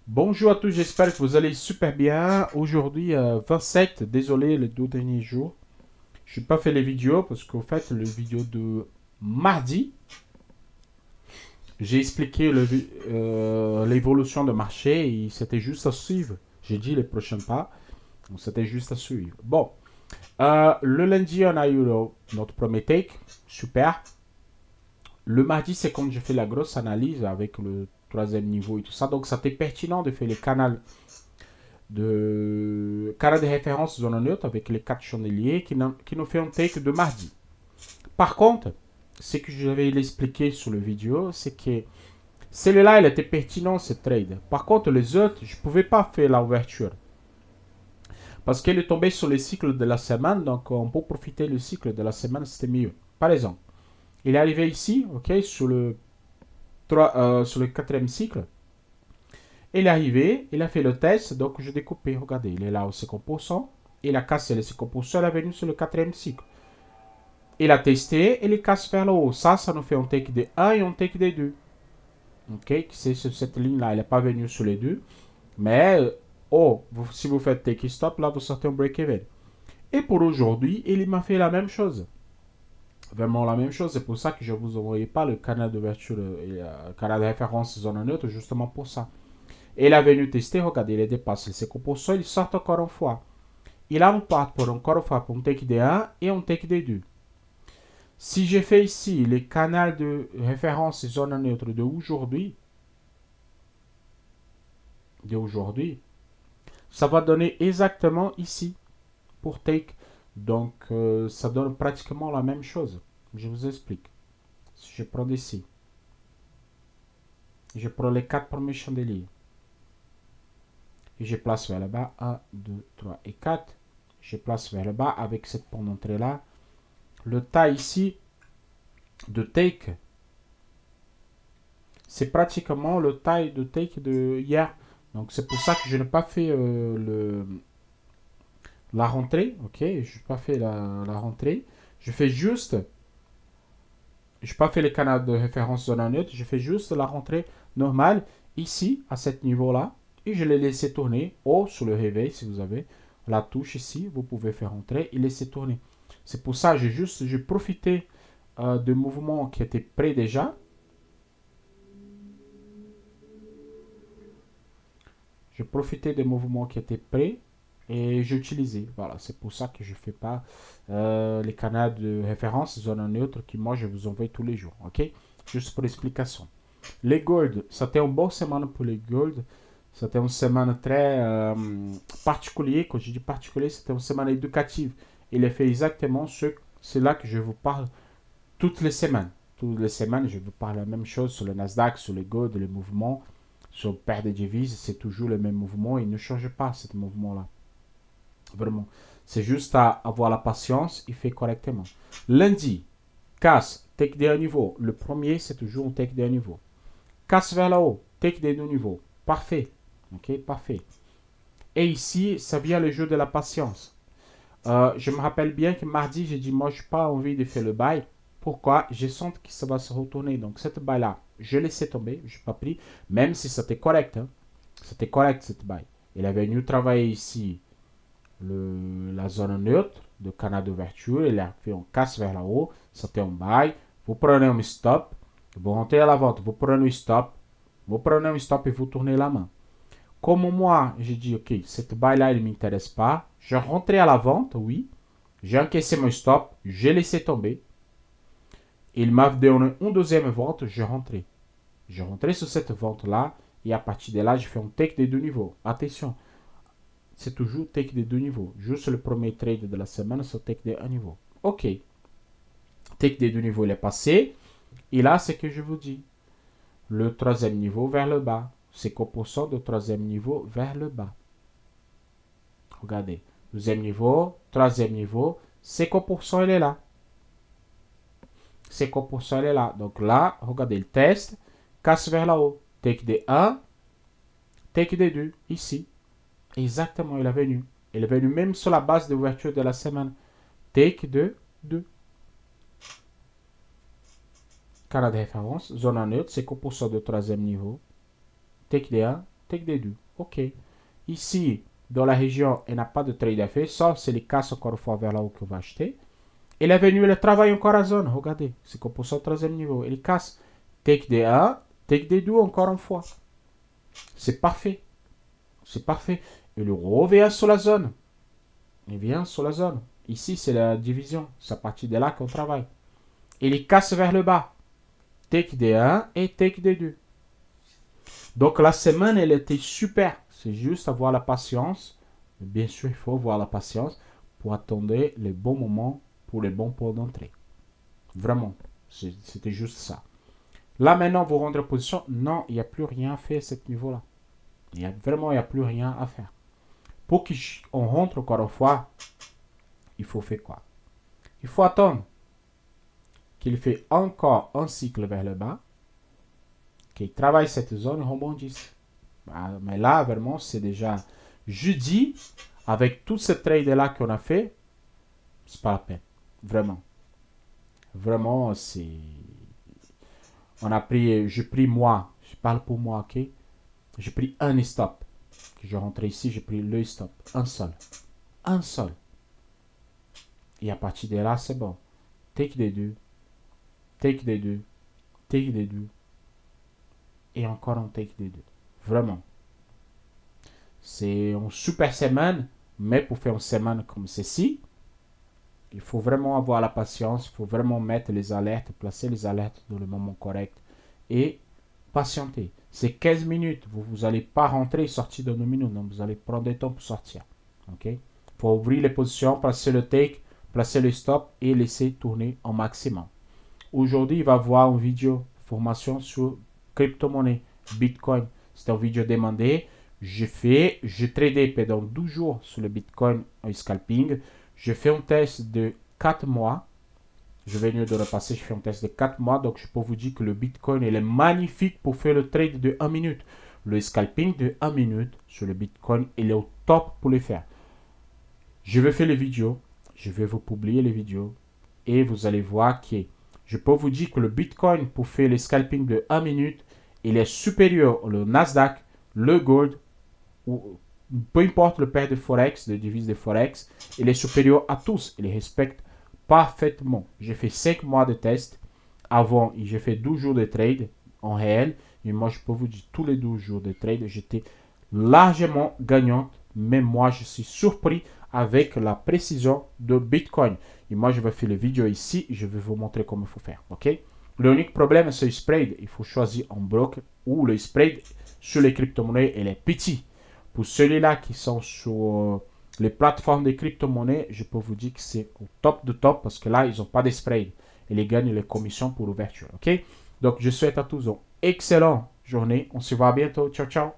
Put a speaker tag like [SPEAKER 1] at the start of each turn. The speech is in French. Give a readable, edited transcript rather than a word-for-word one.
[SPEAKER 1] Bonjour à tous, j'espère que vous allez super bien. Aujourd'hui, 27, désolé les 2 derniers jours. Je n'ai pas fait les vidéos parce qu'au fait, le vidéo de mardi, j'ai expliqué l'évolution de marché et c'était juste à suivre. J'ai dit les prochains pas, donc c'était juste à suivre. Bon, le lundi, on a eu notre premier take, super. Le mardi, c'est quand j'ai fait la grosse analyse avec le troisième niveau et tout ça, donc c'était pertinent de faire les canaux de cara de référence zone neutre avec les 4 chandeliers qui nous fait un take de mardi. Par contre, ce que je vais l'expliquer sur le vidéo, c'est que celui-là, il était pertinent, ce trade. Par contre, les autres, je ne pouvais pas faire l'ouverture. Parce qu'il est tombé sur le cycle de la semaine, donc on peut profiter du cycle de la semaine, c'était mieux. Par exemple, il est arrivé ici, ok, sur le quatrième cycle. Il est arrivé, il a fait le test, donc je découpé. Regardez, il est là au 50%. Il a cassé le 50%, il est venu sur le quatrième cycle. Il a testé, il casse vers le haut. Ça nous fait un take de 1 et un take de 2. Ok, c'est sur cette ligne-là, il n'est pas venu sur les deux. Mais, si vous faites take stop, là, vous sortez un break-even. Et pour aujourd'hui, il m'a fait la même chose. Vraiment la même chose. C'est pour ça que je ne vous envoyais pas le canal d'ouverture et le canal de référence zone neutre, justement pour ça. Et il est venu tester, regardez, il dépasse les 5%, il sort encore une fois. Il a un part pour encore une fois pour un take de 1 et un take de 2. Si j'ai fait ici les canaux de référence zone neutre d'aujourd'hui, ça va donner exactement ici pour take. Donc, ça donne pratiquement la même chose. Je vous explique. Si je prends ici, je prends les 4 premiers chandeliers. Et je place vers le bas 1, 2, 3 et 4. Je place vers le bas avec cette porte d'entrée là. Le tas ici de take, c'est pratiquement le taille de take de hier. Donc c'est pour ça que je n'ai pas fait la rentrée. Ok, je n'ai pas fait la rentrée. Je fais juste, je n'ai pas fait les canaux de référence zone neutre. Je fais juste la rentrée normale ici à ce niveau-là. Et je l'ai laissé tourner. Ou sur le réveil, si vous avez la touche ici, vous pouvez faire rentrer et laisser tourner. C'est pour ça que j'ai profité de mouvements qui étaient prêts déjà. Je profitais des mouvements qui étaient prêts et j'utilisais. Voilà, c'est pour ça que je ne fais pas les canaux de référence zone neutre qui moi je vous envoie tous les jours. Ok, juste pour l'explication. Les gold, c'était une bonne semaine pour les gold. C'était une semaine très particulière. Quand je dis particulier, c'était une semaine éducative. Il a fait exactement c'est là que je vous parle toutes les semaines. Toutes les semaines, je vous parle la même chose sur le Nasdaq, sur les gold, les mouvements. Sur le paire de devises, c'est toujours le même mouvement. Il ne change pas, ce mouvement-là. Vraiment. C'est juste à avoir la patience et faire correctement. Lundi, casse, take des niveau. Le premier, c'est toujours un take des niveau. Casse vers le haut, take des deux niveaux. Parfait. Ok, parfait. Et ici, ça vient le jeu de la patience. Je me rappelle bien que mardi, j'ai dit, moi, je n'ai pas envie de faire le bail. Pourquoi? Je sens que ça va se retourner. Donc, cette bail-là, je laissais tomber. Je n'ai pas pris. Même si c'était correct. Hein. C'était correct, cette bail. Il est venu travailler ici la zone neutre de canal d'ouverture. Il a fait un casse vers là-haut. C'était un bail. Vous prenez un stop. Vous rentrez à la vente. Vous prenez un stop. Vous prenez un stop et vous tournez la main. Comme moi, j'ai dit, ok, cette bail-là, il ne m'intéresse pas. Je rentrais à la vente, oui. J'ai encaissé mon stop. J'ai laissé tomber. Il m'a donné une deuxième vente. Je rentrais. Je rentrais sur cette vente-là. Et à partir de là, j'ai fait un take des deux niveaux. Attention, c'est toujours take des deux niveaux. Juste le premier trade de la semaine, c'est take des un niveau. Ok. Take des deux niveaux, il est passé. Et là, c'est que je vous dis. Le troisième niveau vers le bas. C'est qu'au pourcent de troisième niveau vers le bas. Regardez. Deuxième niveau, troisième niveau. C'est qu'au pourcent, il est là. C'est qu'au pourcent, il est là. Donc là, regardez le test. Casse vers là-haut. Take des 1. Take des 2. Ici. Exactement, il est venu. Il est venu même sur la base d'ouverture de la semaine. Take de 2. Canal de référence, zone neutre, c'est qu'au pourcent de troisième niveau. Take de 1, take des 2. OK. Ici, dans la région, il n'y a pas de trade à faire, sauf c'est les casses encore une fois vers là où on va acheter. Il est venu, il travaille encore à zone. Regardez, c'est comme pour son 13e niveau. Il casse. Take des 1, take des 2 encore une fois. C'est parfait. C'est parfait. Il revient sur la zone. Il vient sur la zone. Ici, c'est la division. C'est à partir de là qu'on travaille. Il casse vers le bas. Take des 1 et take des 2. Donc la semaine, elle était super. C'est juste avoir la patience. Bien sûr, il faut avoir la patience pour attendre les bons moments pour les bons points d'entrée. Vraiment. C'était juste ça. Là, maintenant, vous rentrez en position. Non, il n'y a plus rien à faire à ce niveau-là. Il n'y a plus rien à faire. Pour qu'on rentre encore une fois, il faut faire quoi? Il faut attendre qu'il fait encore un cycle vers le bas, qu'il travaille cette zone et rebondisse. Mais là, vraiment, c'est déjà jeudi, avec tout ce trade-là qu'on a fait, c'est pas la peine. Vraiment. Vraiment, c'est... On a pris, je pris moi, je parle pour moi, ok? J'ai pris un stop. Je rentre ici, j'ai pris le stop. Un seul. Un seul. Et à partir de là, c'est bon. Take des 2. Take des 2. Take des 2. Et encore un take des 2. Vraiment. C'est une super semaine. Mais pour faire une semaine comme ceci, il faut vraiment avoir la patience. Il faut vraiment mettre les alertes, placer les alertes dans le moment correct. Et patienter. C'est 15 minutes. Vous n'allez pas rentrer et sortir dans 2 minutes. Donc vous allez prendre du temps pour sortir. Ok? Il faut ouvrir les positions, placer le take, placer le stop et laisser tourner au maximum. Aujourd'hui, il va y avoir une vidéo formation sur crypto-monnaie, Bitcoin. C'est une vidéo demandée. J'ai tradé pendant 12 jours sur le Bitcoin en scalping. Je fais un test de 4 mois. Je vais de le passer, je fais un test de 4 mois. Donc, je peux vous dire que le Bitcoin, il est magnifique pour faire le trade de 1 minute. Le scalping de 1 minute sur le Bitcoin, il est au top pour le faire. Je vais faire les vidéos. Je vais vous publier les vidéos. Et vous allez voir que je peux vous dire que le Bitcoin pour faire le scalping de 1 minute, il est supérieur au Nasdaq, le Gold, ou peu importe le paire de Forex, de devises de Forex, il est supérieur à tous. Il les respecte parfaitement. J'ai fait 5 mois de test. Avant, j'ai fait 12 jours de trade en réel. Et moi, je peux vous dire, tous les 12 jours de trade, j'étais largement gagnant. Mais moi, je suis surpris avec la précision de Bitcoin. Et moi, je vais faire les vidéos ici. Je vais vous montrer comment il faut faire. OK? L'unique problème, c'est le spread. Il faut choisir un broker où le spread sur les crypto-monnaies, il est petit. Pour ceux-là qui sont sur les plateformes de crypto-monnaies, je peux vous dire que c'est au top de top parce que là, ils n'ont pas de spread. Et ils gagnent les commissions pour l'ouverture. OK? Donc, je souhaite à tous une excellente journée. On se voit bientôt. Ciao, ciao.